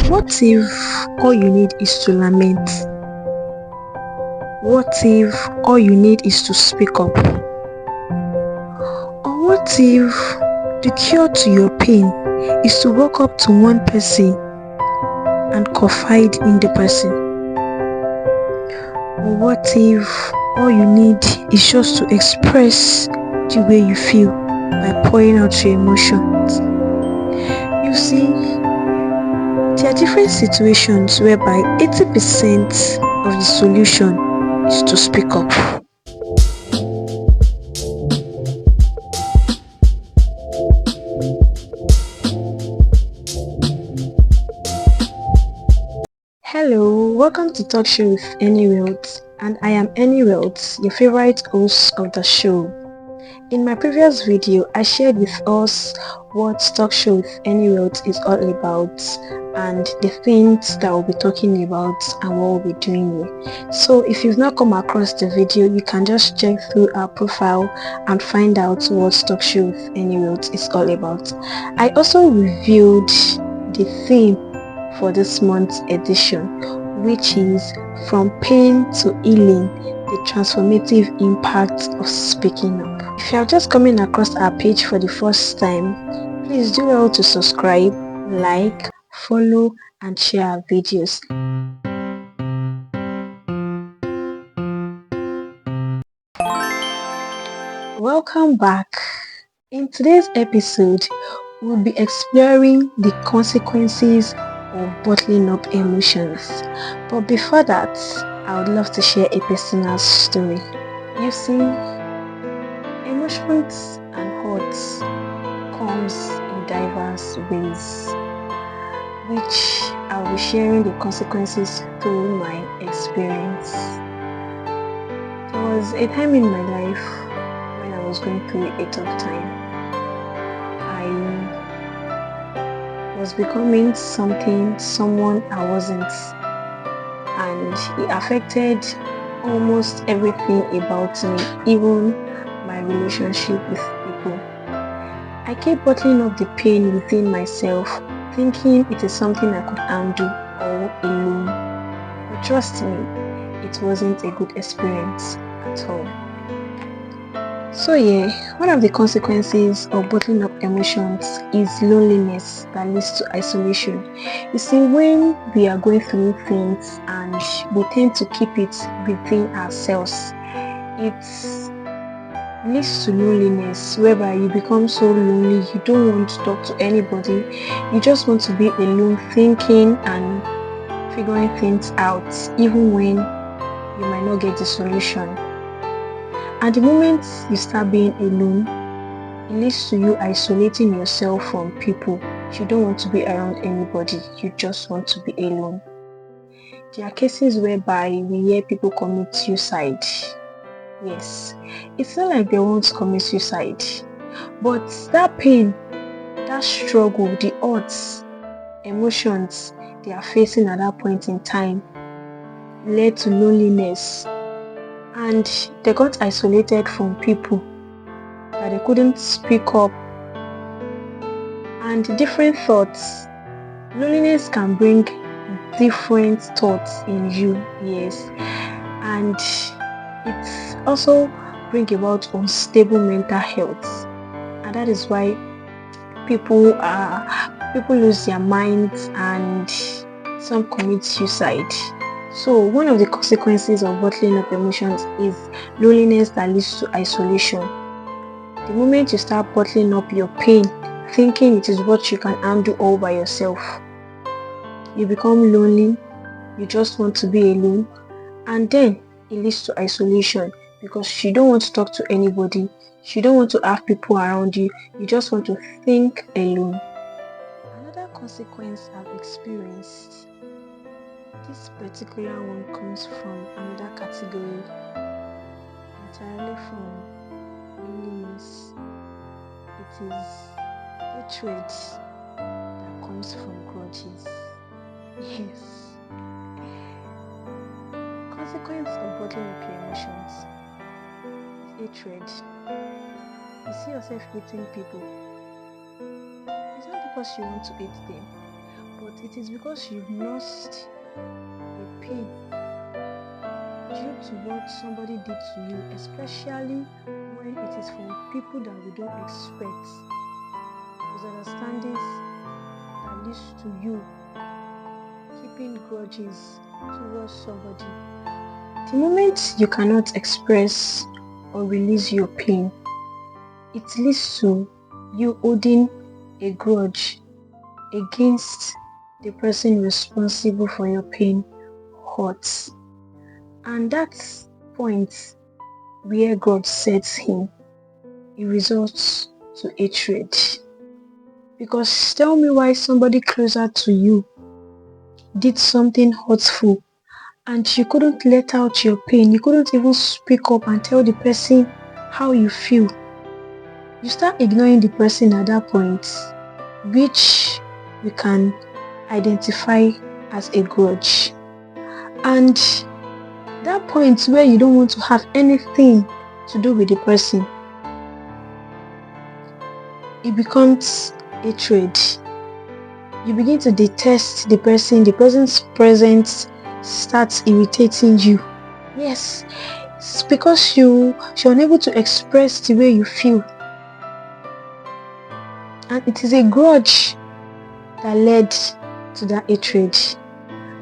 What if all you need is to lament? What if all you need is to speak up? Or what if the cure to your pain is to walk up to one person and confide in the person? Or what if all you need is just to express the way you feel by pouring out your emotions? You see, there are different situations whereby 80% of the solution is to speak up. Hello, welcome to Talk Show with Annie Wealth, and I am Annie Wealth, your favorite host of the show. In my previous video, I shared with us what Talk Show with Annie Wealth is all about and the things that we'll be talking about and what we'll be doing here. So if you've not come across the video, you can just check through our profile and find out what Talk Show with Annie Wealth is all about. I also revealed the theme for this month's edition, which is From Pain to Healing, the transformative impact of speaking up. If you are just coming across our page for the first time, please do well to subscribe, like, follow and share our videos. Welcome back. In today's episode, we'll be exploring the consequences of bottling up emotions. But before that, I would love to share a personal story. You see, emotions and hurts comes in diverse ways, which I'll be sharing the consequences through my experience. There was a time in my life when I was going through a tough time. I was becoming someone I wasn't, and it affected almost everything about me, even my relationship with people. I kept bottling up the pain within myself, thinking it is something I could handle all alone. But trust me, it wasn't a good experience at all. So yeah, one of the consequences of bottling up emotions is loneliness that leads to isolation. You see, when we are going through things and we tend to keep it within ourselves, it leads to loneliness, whereby you become so lonely, you don't want to talk to anybody, you just want to be alone thinking and figuring things out, even when you might not get the solution. And the moment you start being alone, it leads to you isolating yourself from people. You don't want to be around anybody, you just want to be alone. There are cases whereby we hear people commit suicide. Yes, it's not like they want to commit suicide, but that pain, that struggle, the odds, emotions they are facing at that point in time led to loneliness, and they got isolated from people that they couldn't speak up, and different thoughts. Loneliness can bring different thoughts in you, yes, and it's also bring about unstable mental health, and that is why people lose their minds and some commit suicide. So one of the consequences of bottling up emotions is loneliness that leads to isolation. The moment you start bottling up your pain, thinking it is what you can handle all by yourself, you become lonely, you just want to be alone, and then it leads to isolation because you don't want to talk to anybody, you don't want to have people around you, you just want to think alone. Another consequence I've experienced, this particular one comes from another category, entirely from loneliness. It is hatred that comes from grudges. Yes. Consequence of bottling up your emotions is hatred. You see yourself hating people. It's not because you want to hate them, but but it is because you've nursed a pain due to what somebody did to you, especially when it is from people that we don't expect. Misunderstandings that leads to you keeping grudges towards somebody. The moment you cannot express or release your pain, it leads to you holding a grudge against the person responsible for your pain hurts. And that's point where God sets in. It results to hatred. Because tell me why somebody closer to you did something hurtful and you couldn't let out your pain. You couldn't even speak up and tell the person how you feel. You start ignoring the person at that point, which we can identify as a grudge. And that point where you don't want to have anything to do with the person, it becomes hatred. You begin to detest the person's presence starts irritating you. Yes, it's because you're unable to express the way you feel. And it is a grudge that led to that hatred.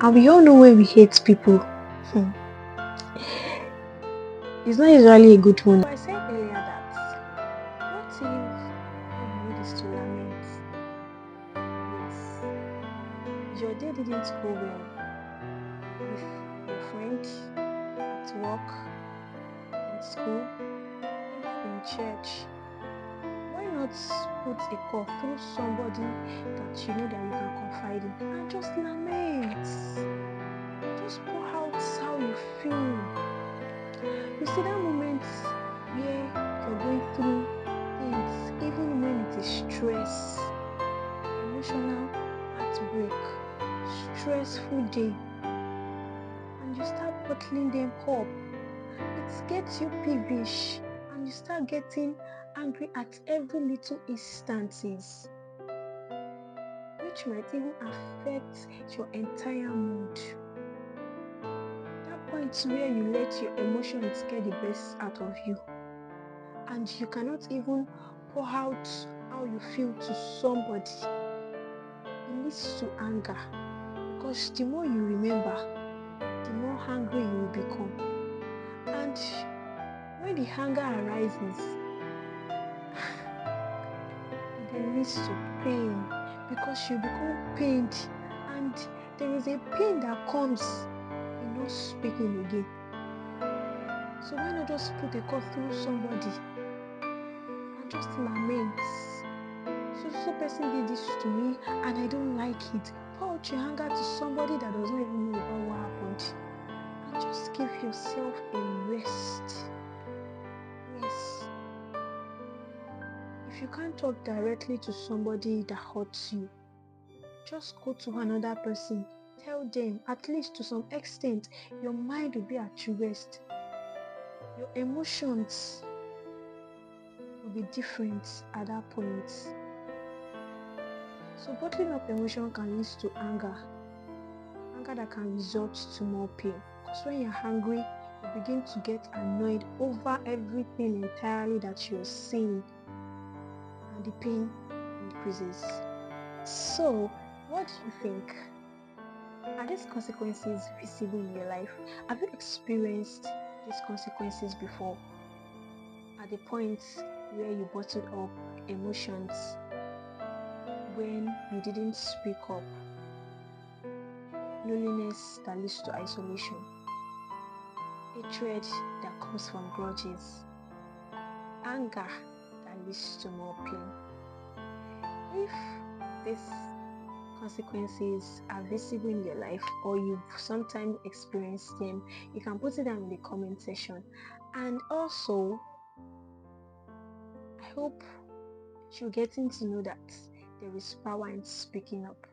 And we all know when we hate people, it's not usually a good one. So I said earlier that what if all you need is to lament? Yes, your day didn't go well with your friend, at work, in school, even in church. Why not put a call through somebody that you know that you can confide in and just lament? Just pour out how you feel. You see that moment where you're going through things, even when it is stress, emotional heartbreak, stressful day, and you start bottling them up. It gets you peevish and you start getting angry at every little instances, which might even affect your entire mood. That point where you let your emotions get the best out of you and you cannot even pour out how you feel to somebody. It leads to anger, because the more you remember, the more angry you will become. And when the anger arises, it then leads to pain, because you become pained, and there is a pain that comes in not speaking again. So why not just put a call through somebody and just lament? So person did this to me and I don't like it. Pour out your anger to somebody that does not even know about what happened, and just give yourself a rest. Yes. If you can't talk directly to somebody that hurts you, just go to another person. Tell them, at least to some extent, your mind will be at rest. Your emotions will be different at that point. So bottling up emotion can lead to anger that can result to more pain. Because when you're angry, you begin to get annoyed over everything entirely that you're seeing, and the pain increases. So, what do you think? Are these consequences visible in your life? Have you experienced these consequences before? At the point where you bottled up emotions, when you didn't speak up, loneliness that leads to isolation, hatred that comes from grudges, anger that leads to more pain. If these consequences are visible in your life, or you've sometimes experienced them, you can put it down in the comment section. And also, I hope you're getting to know that there is power in speaking up.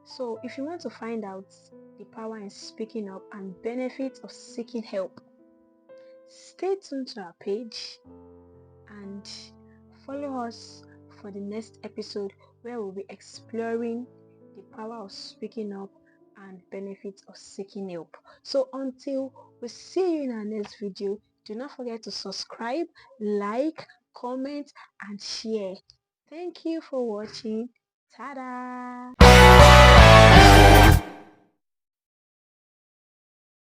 So if you want to find out the power in speaking up and benefits of seeking help, stay tuned to our page and follow us for the next episode, where we'll be exploring the power of speaking up, and benefits of seeking help. So until we see you in our next video, do not forget to subscribe, like, comment, and share. Thank you for watching. Ta-da!